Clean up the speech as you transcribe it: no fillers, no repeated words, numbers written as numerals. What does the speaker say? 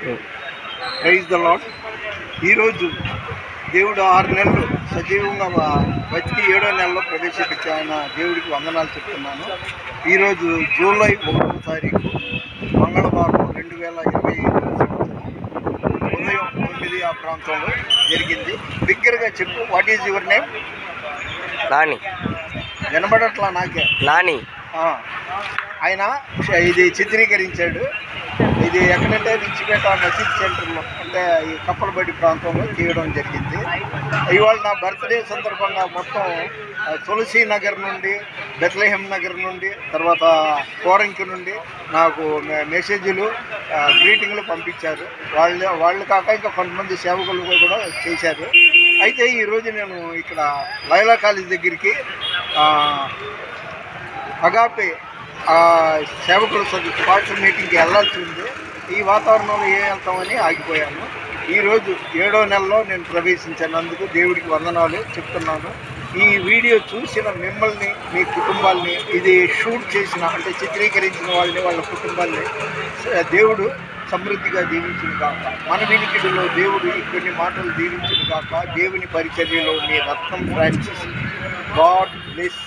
Praise the lord. ఈరోజు దేవుడు 6 నెలలు సజీవంగా బతికి 7వ నెలలో ప్రవేశపెట్టి ఆయన దేవుడికి వందనాలు చెప్తున్నాను. ఈరోజు జూలై 1వ తారీఖు మంగళవారం 2025 ఉదయం 9 ఆ ప్రాంతంలో జరిగింది. బిగ్గరగా చెప్పు, what is your name? Nani. వినబడట్లా నాకే. నాని. ఆయన ఇది చిత్రీకరించాడు. ఇది ఎక్కడంటే రిచ్చిపేట మసీద్ సెంటర్లో, అంటే ఈ కప్పలబడి ప్రాంతంలో తీయడం జరిగింది. ఇవాళ నా బర్త్డే సందర్భంగా మొత్తం తులసి నగర్ నుండి, బెత్లెహెమ్ నగర్ నుండి, తర్వాత కోరంకి నుండి నాకు మెసేజ్లు, గ్రీటింగ్లు పంపించారు. వాళ్ళు కాక ఇంకా కొంతమంది సేవకులు కూడా చేశారు. అయితే ఈరోజు నేను ఇక్కడ లైలా కాలేజ్ దగ్గరికి అగాపే సేవకుల స్పాట్స్ మీటింగ్కి వెళ్ళాల్సి ఉంది. ఈ వాతావరణంలో ఏం వెళ్తామని ఆగిపోయాను. ఈరోజు 7వ నెలలో నేను ప్రవేశించినందుకు దేవుడికి వందనాలు చెప్తున్నాను. ఈ వీడియో చూసిన మిమ్మల్ని, మీ కుటుంబాల్ని, ఇది షూట్ చేసిన అంటే చిత్రీకరించిన వాళ్ళని, వాళ్ళ కుటుంబాల్ని దేవుడు సమృద్ధిగా దీవించును కాక. మన వినికిడిలో దేవుడు కొన్ని మాటలు దీవించును కాక. దేవుని పరిచర్యలో మీ రత్నం ఫ్రాన్సిస్. God bless.